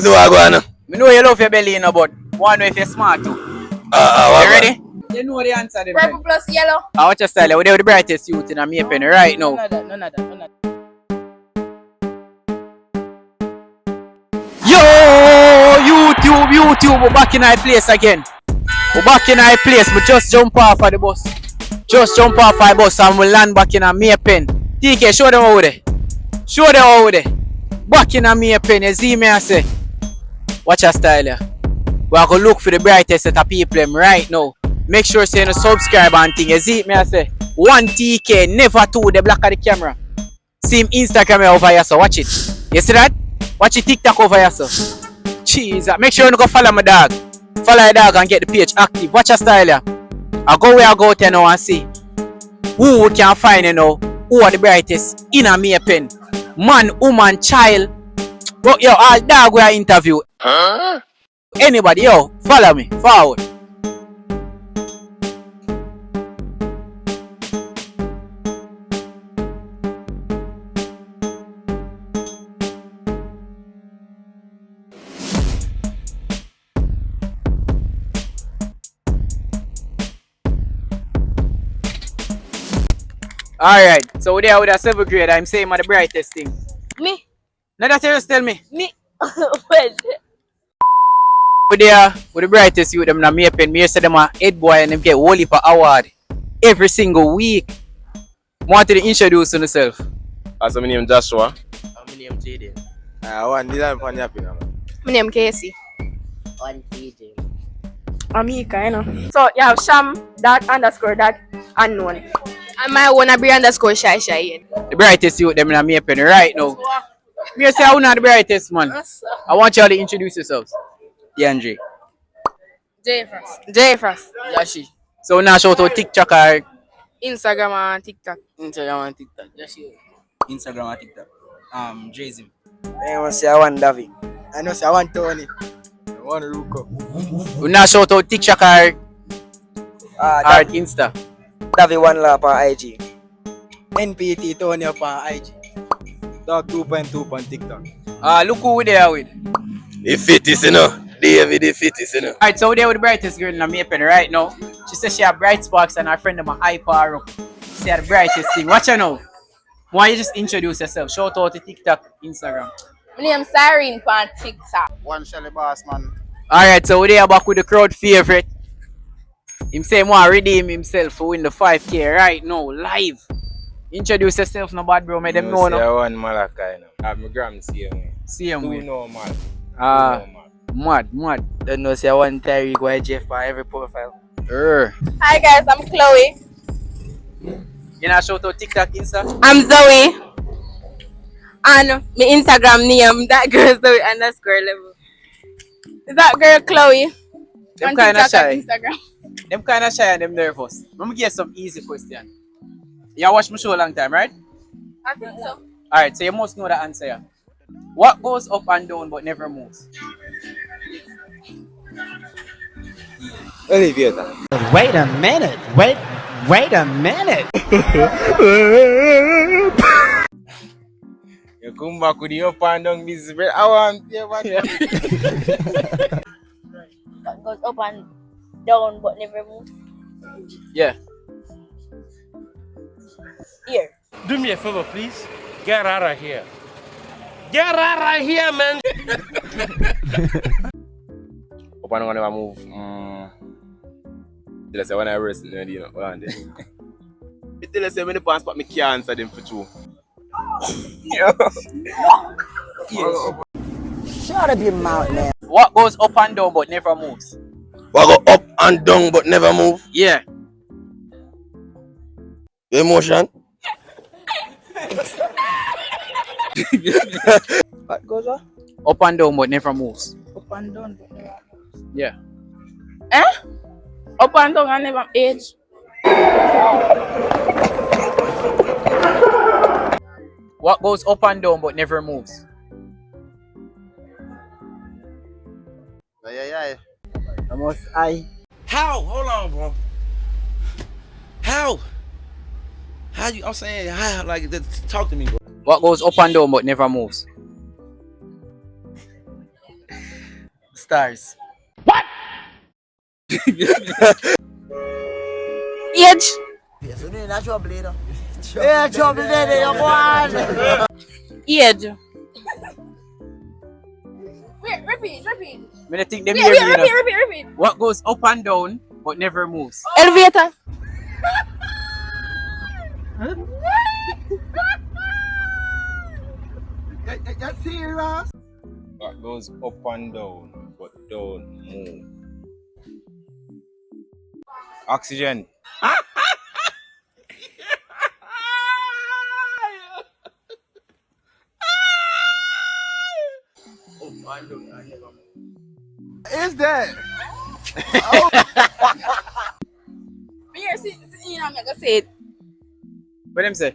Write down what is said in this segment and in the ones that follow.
So I go on. I know you love your belly, you know, but one if you're smart too. You ready? You know the answer then. Purple plus yellow. I watch your style. We're the brightest youth in a me penny right now. None of that. Yo, YouTube, we're back in our place again. We're back in our place, but just jump off of the bus. Just jump off of the bus and we'll land back in a me pen. TK, show them over there. Show them over there. Back in a me pen, you see me I say. Watch your style here. We're going to look for the brightest set of people right now. Make sure you subscribe and thing. You see me I say. One TK, never two, the black of the camera. See him Instagram over here, so watch it. You see that? Watch your TikTok over here, so. Jesus. Make sure you go follow my dog. Follow your dog and get the page active. Watch your style here. I go where I go to now and see who can find you know who are the brightest in a me pen. Man, woman, child. But yo, all dog we are interview. Huh? Anybody, yo, follow me. Forward. Alright, so we're there with a 7th grade. I'm saying I'm the brightest thing. Me? Now that you just tell me. Me? Well. We're there with the brightest youth. Them me pen. Me say them a head boy and them get whole heap of award every single week. Want to introduce yourself? So my name Joshua. My name Jaden. One design for happy now. My name Casey. One TJ. Amika, you know. So you have Sham, that_that unknown. And my one be _shy. The brightest youth. Them me pen right now. Me say I'm not the brightest man. I want y'all to introduce yourselves. DeAndre. J Frost. Yashi. So now shout out TikTok or Instagram and TikTok. Instagram and TikTok. Yashi. Instagram and TikTok. Jay-Z. I want to say I want David. I know say I want Tony. I want Ruko. we now shout out TikTok or Insta. David one lap on IG. NPT Tony up on IG. Dog 2.2 on TikTok. Look who we there with. The fittest, you know. DavidTheFittest, you know. Alright, so we're there with the brightest girl in the Mapen right now. She says she have bright sparks and her friend of mine hype her up. She had the brightest thing. Watch her now. Why you just introduce yourself? Shout out to TikTok, Instagram. My name Cyrene on TikTok. One Shelly Boss, man. Alright, so we're there back with the crowd favorite. Him say he want to redeem himself to win the 5K right now, live. Introduce yourself, no bad bro, make them know. I want Malachi, you know. My gram see him. See him with. No man. Mad. Don't know say I want Terry go Jeff on every profile. Hi guys, I'm Chloe. You know, shout out TikTok, Insta. I'm Zoe. And my Instagram name, that girl Zoe _level. Is that girl Chloe? Them kind of shy. Instagram. Them kind of shy and them nervous. Let me get some easy question. You watch my show a long time, right? I think so. Alright, so you must know the answer. Yeah. What goes up and down but never moves? Elevator. Wait a minute. Wait a minute. You come back with the up and down business. I want What goes up and down but never moves? Yeah. Ear. Do me a favor, please. Get out of here. Get out of here, man. Up and down never move. Tell us when I rest in the one day. Tell us when the pants but me can't answer them for true. Yes. Shut up your mouth, man. What goes up and down but never moves? What go up and down but never move? Yeah. Emotion. What goes on? Up and down but never moves. Up and down. Yeah. Up and down and never age. What goes up and down but never moves? Yeah. Almost I. How? Hold on, bro. How? How you? I'm saying, how? Like, talk to me, bro. What goes up and down but never moves? Stars. Age. Age. Wait, repeat. Me dey think them hear me, you know. Repeat. What goes up and down but never moves? Elevator. What goes up and down but don't move? Oxygen. Is that? Here, see, you know, I'm gonna say it. What them say?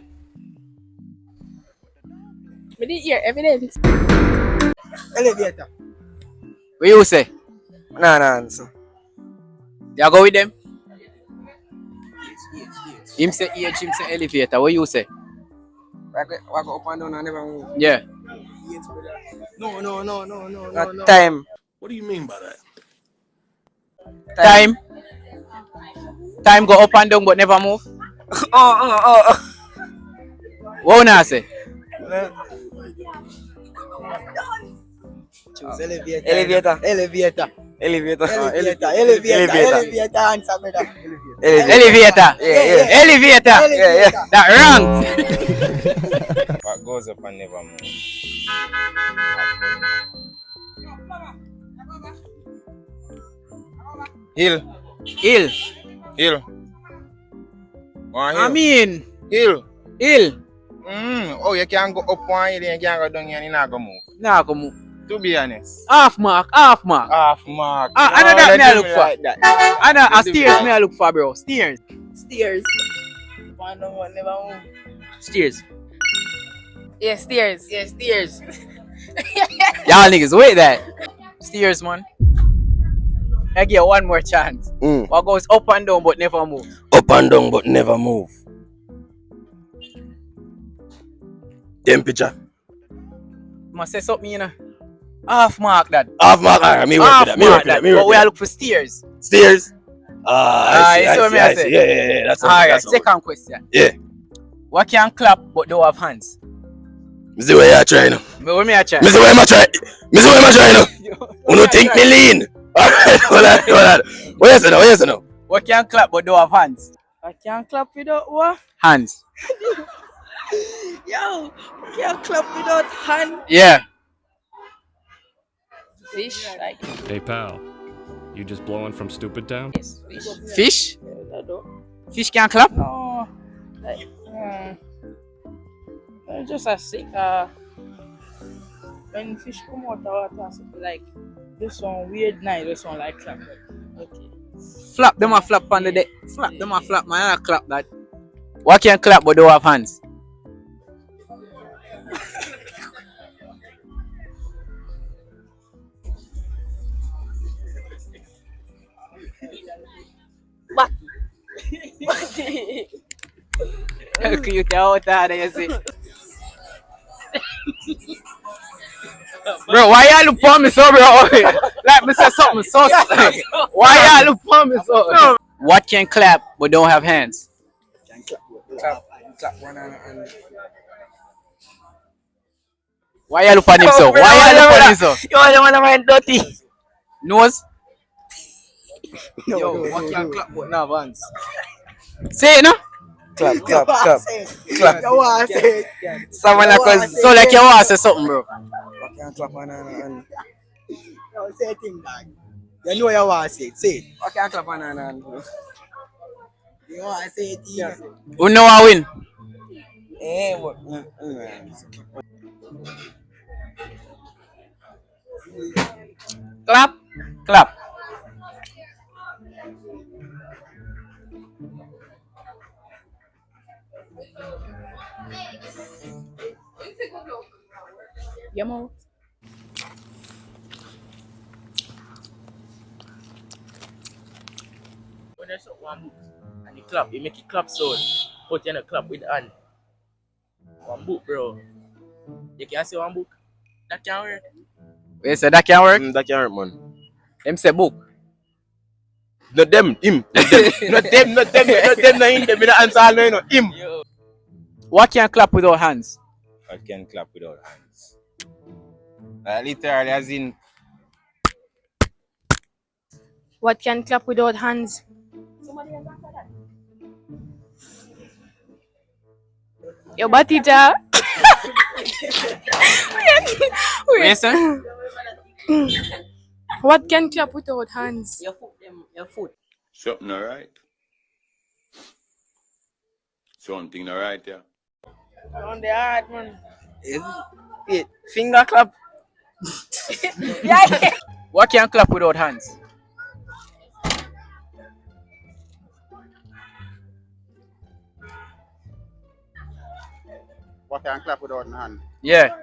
We did hear evidence. Elevator. What you say? Nah, answer. You go with them? Him say age, him say elevator. What you say? Walk up and down and never move. Yeah. No. Time. What do you mean by that? Time. Time go up and down but never move. Oh. What you not say? Choose elevator. Elevator. Elevator. Elevator. Elevator. Answer, brother. Elevator. Yeah. Elevator. Yeah. That wrong. What goes up and never moves? Hill. Hill. Hill. One hill. I mean, Hill. hill. Oh, you can't go up one hill and you can't go down here and you not go move. Nah, come on. To be honest. Half mark. Half mark. I know that me I look for. Like that. I know a stairs me I look for, bro. Stairs. Stairs. Find out what never move. Stairs. Yeah, stairs. Yeah, stairs. Y'all niggas, wait that. Stairs, man. I give you one more chance. What goes up and down but never move? Up and down but never move. Temperature. Must say something, you know. Half mark that. Half mark. Alright, me work with that. Me work with that. But we are look for stairs. Stairs. I see. Yeah. That's Alright, second question. Yeah. What can clap but don't have hands? Me see where you trying now. What me a try? Me see where you trying now. You don't think me lean? Alright, hold on. What you say now? What can clap but don't have hands? I can't clap without what? Hands. Yo, can't clap without hand. Yeah. Fish, like Hey pal, you just blowing from Stupid Town? Fish? I don't Fish can clap? know. Like, just a sick. When fish come out of water, something like this one weird night, this one like clap. Okay. Flap them a flap on the deck. Flap them a flap, man. I clap that. What can clap but don't have hands? You can out there, you see. Bro, why y'all look for me so, bro? Like me say something so. Why y'all look for me so? What can clap but don't have hands? Clap one and Why y'all look for him so? Why y'all look for him so? yo, the one of my dirty. Nose? Yo, what can clap but not have hands? Say it, no? Clap. You want to say it? Someone like us. So like you want to say something, bro. What can clap one and No, say it thing, dog. You know you want to say it. Say it. what can clap one and You want to say it, yeah. Who know I win? what? Clap. Clap. Your mouth. When there's one book and you clap, you make it clap sound. Put you in a clap with the hand. One book, bro. You can say one book. That can work. Wait, so that can work? That can't work, man. Them say book. Not them, him. Not them, not them, not them, not them, not him. Them don't answer all no, him. What can clap without hands? I can clap without hands. Literally as in What can clap without hands? Your body jar. Yes, sir. What can clap without hands? Your foot. Something alright. Something alright, yeah. On the hard man. Wait, finger clap. What can clap without hands? What can clap without hand? Yeah.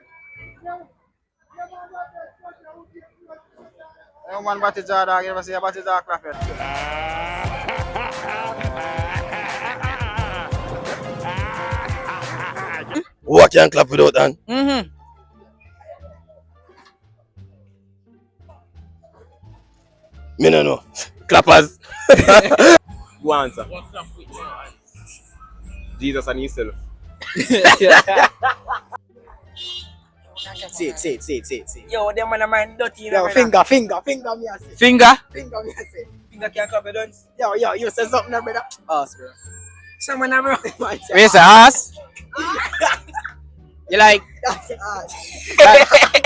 One batty jar dog, you ever see a batty jar clap it? What can clap without hand? Mm-hmm. Me no know. Clappers. go answer. Jesus and himself. Say it. Yo, them man a mind dirty. Yo, finger, me a say. Finger? Finger, me a say. Finger can't clap your dance. Yo, you say something, brother. Ask, bro. Someone a bro. Wait, say ass? You like, That's ass.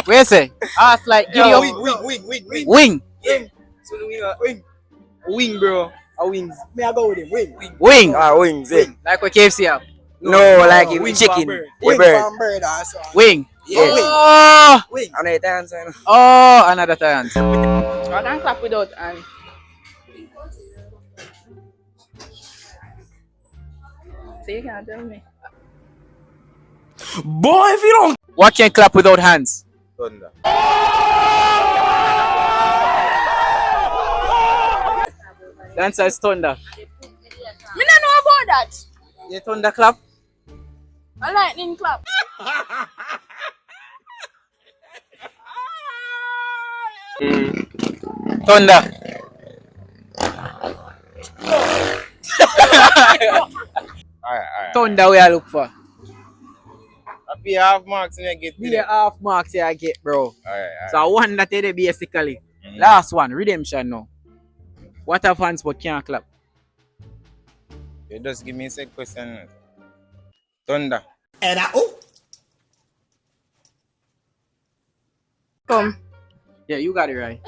wait, say ass like giddy up. Wing. Wing. So wing, bro. A wings. Me I go with him. Wing. Wings, eh? Like what KFC have. No, like wing it chicken. Wing bird. from bird, also. Wing. Yeah, Oh, wing. I know it answer. oh, another time. I can clap without hands. So you can't tell me. Boy, if you don't. What can clap without hands? Thunder. The answer is thunder. Me don't know about that. You thunder clap? A lightning clap. Thunder. Alright. Thunder we I look for. Happy half marks when I get Be to a half marks here I get, bro. Alright. So one that they basically. Last one, redemption now. What have hands but can't clap? You just give me a second question. Thunder. Come. Yeah, you got it right.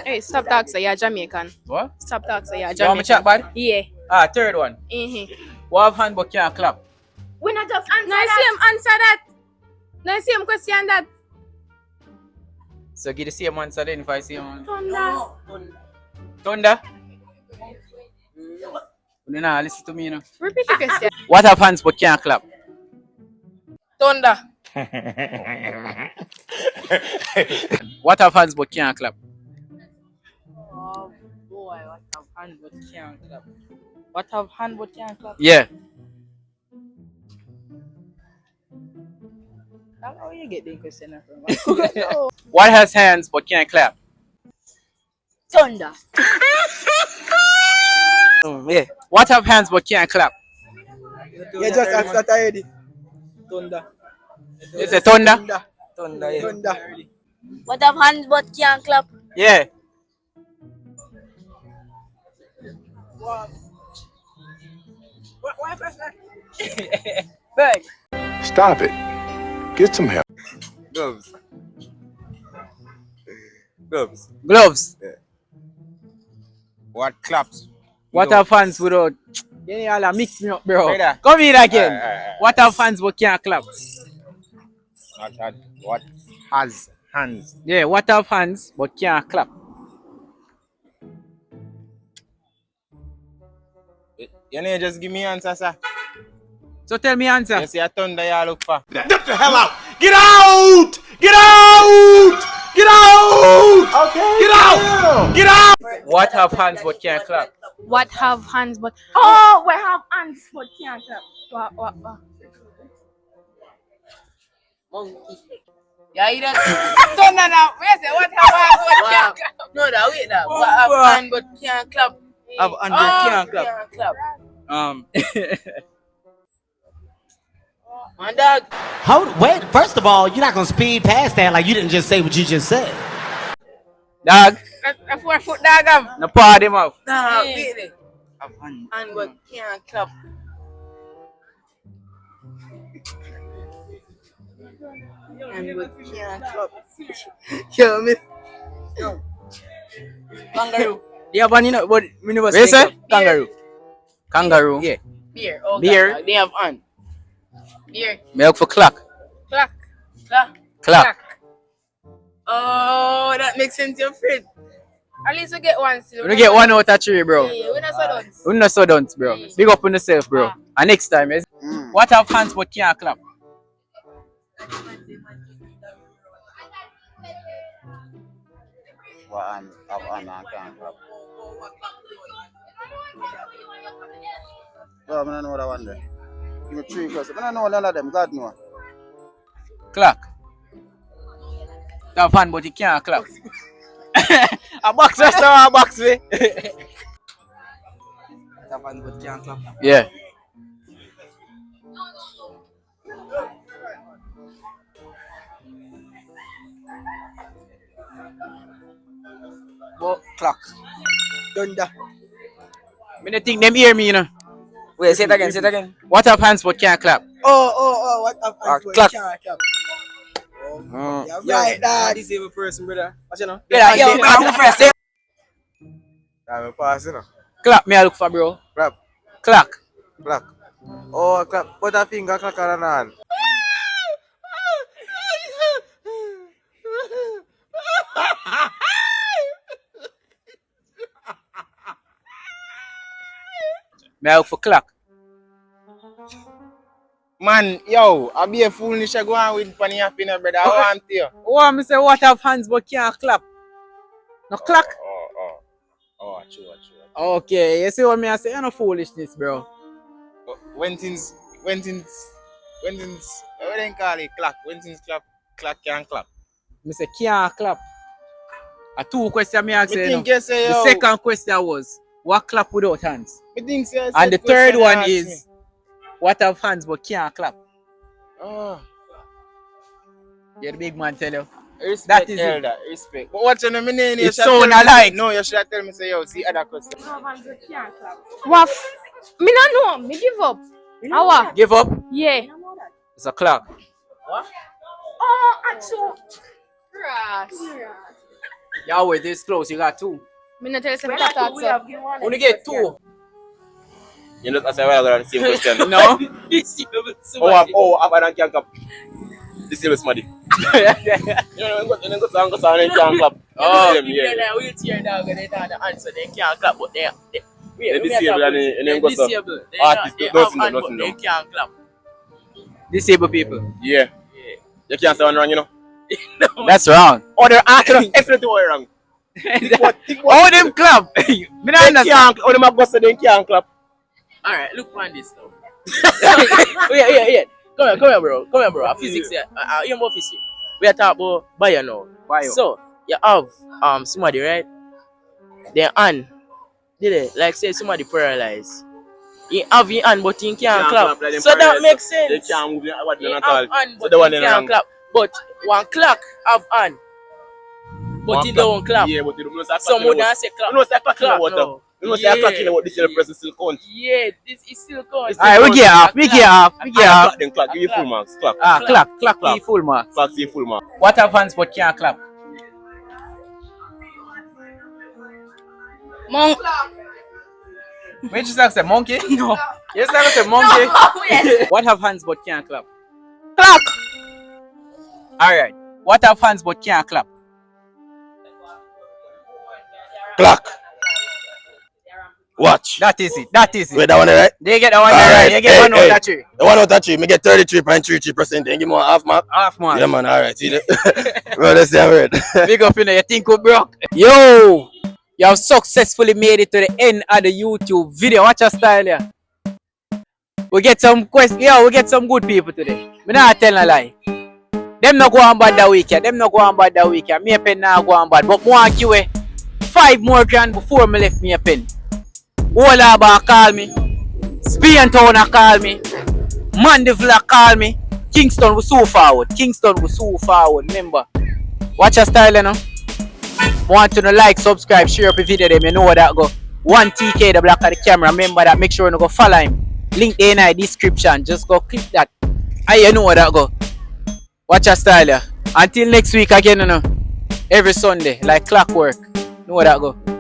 Hey, stop talking, so you're Jamaican. What? Stop talking, so you're You want me Jamaican. chat bad? Yeah. Ah, third one. Mm-hmm. What have hand but can't clap? We not just answer that. Answer that. No, same question that. So give the same answer then if I see one. Thunder. Thunder? You know, listen to me, you know. Repeat the question. What have hands but can't clap? Thunder. What have hands but can't clap? Oh boy, what have hand but can't clap? What have hand but can't clap? Yeah. How you get the question from? What has hands but can't clap? Thunder. Yeah. What have hands but can't clap? You just asked that already. Thunder. You say thunder? Thunder, yeah. Thunder. What have hands but can't clap? Yeah. Why press that? Beg. Stop it. Get some help. Gloves. Gloves. What claps? What have hands without? Yeah, y'all mix me up, bro. Brother. Come here again. Alright. What have hands but can't clap? What has hands? Yeah, what have hands but can't clap? You know, just give me answer, sir. So tell me answer. You see a thunder you look for. Get the hell out! Get out! Get out! Get out! Okay. Get out! Get out! What have hands but can't clap? What have hands but... Oh, we have hands but can't clap. What? Yeah, you don't. Thunder now. Where's it? What have hands but can't clap? No, No, that wait that. But have hand but can't clap. Have hand but can't clap. Can't clap. My dog. Wait, first of all, you're not gonna speed past that like you didn't just say what you just said. Dog. A 4 foot dog am. No paw them off. Nah, wait there. Have hand. Hand but can't clap. Hand but can't clap. Yo, miss. Kangaroo. Yeah, but you know, but we never What you say? kangaroo. Kangaroo. Yeah. Beer. Oh, Beer. God, they have hand. Beer. Milk for clock. Clock. Clap. Clock. Oh, that makes sense, your friend. At least we get one still. We get one out of 3, bro. Yeah, we're not so done. We not so done, bro. Big up on yourself, bro. And next time, yes. What have hands but can't clap? One up and can't clap. Well, I don't know that one there. Give me 3 questions. I don't know none of them. God knows. Clock. Have hand but he can't clap. A box just a box way. Have hand but can't clap. Yeah. But clock. Thunder. I don't think them hear me, you know. Wait, say it again, say it again. What have hands but can't clap? What have hand but clock. can't clap? Oh. Yeah, right, dad. Disabled person, brother. What you know? Yeah, yo, I'm the first. I'm passing. Clap me I look for, bro. Clap. Clock. Clap. Oh, clap. Put a finger clack on the hand. Me I look for clock. Man, yo, I be a foolish go on with funny happy, brother. I want you. Oh, me say what have hands but can't clap? No clock. Oh, true. Okay, you see what me I say? You no foolishness, bro. When things, what do they call it? Clap. When things clap can't clap. Me say can't clap. A 2 questions me ask Me you. think know. you say, The yo. second question was what clap without hands? Me think say, And the said third question one ask is me. what have hands but can't clap? Oh, Yeah, the big man tell you. respect, That is elder. Respect. But what's your name? It sound alike. No, you should tell me, say, yo, see other question. What? Me not know. Me give up. How? Give up? Yeah. It's a clock. Oh, actually. Grass. Yahweh, this close. You got 2. Me not tell you something that thought so. Only get 2. You know, that's why I got the same question. No? I've had a can clap. This is somebody. You know, when go sound and can't clap. Oh, We tear down and they don't answer. They can't clap, but they disabled and then go some disabled. They artist. have Nothing, hand, nothing. but they can't clap. Disabled people. Yeah. You can't say one wrong, you know. That's wrong. Oh, they're asking everything wrong. Oh, them clap. Me not understand. Oh, them have got they can't clap. Alright, look on this now. Yeah. Come here, bro. Physics here. You more physics. We are talking about bio now. Bio. So you have somebody, right? Their hand. Did it? Like say somebody paralyzed. He have your hand but he can't clap. like So that makes sense. They can't move what He they're have not all. hand So but the one he they're can't wrong. clap. But one clock have hand. But One he don't clap. Yeah, but you don't know say Some would not say clap. You know say clap in the water. no. You know say clap in the water. This is the person still count. Yeah, this is still counts. Alright, we get half. We get half. Clap then clap. Give you full marks. Clap. Clap. Clap. Be full mark. Clap. See full mark. What have hands but can't clap? Monk. When you say monkey? No. You say monkey? Yes. What have hands but can't clap? Clock. Alright. What have hands but can't clap? Clock. Watch. That is it. Wait, that one right? They get that one Alright, right. You get one out of 3. The one out of 3, me get 33.33%. Then give me one half mark. Half mark. Yeah, man. Alright, see that? Bro, let's see how it. Big up in there. You think we broke? Yo! You have successfully made it to the end of the YouTube video. Watch your style here. We get some questions. Yo, we get some good people today. Me not tell a lie. Them not go on bad that weekend. Me pen not go on bad. But more give 5 more grand before me left me a pen. Ola call me. Spain Town call me. Mandeville call me. Kingston was so forward. Kingston was so forward. Remember. Watch your style, you know. Want to like, subscribe, share up the video them. You know what that go. 1 TK the black of the camera. Remember that. Make sure you go follow him. Link in the description. Just go click that. And you know what that go. Watch your style, yeah. Until next week again, you know. Every Sunday, like clockwork. Know what that go.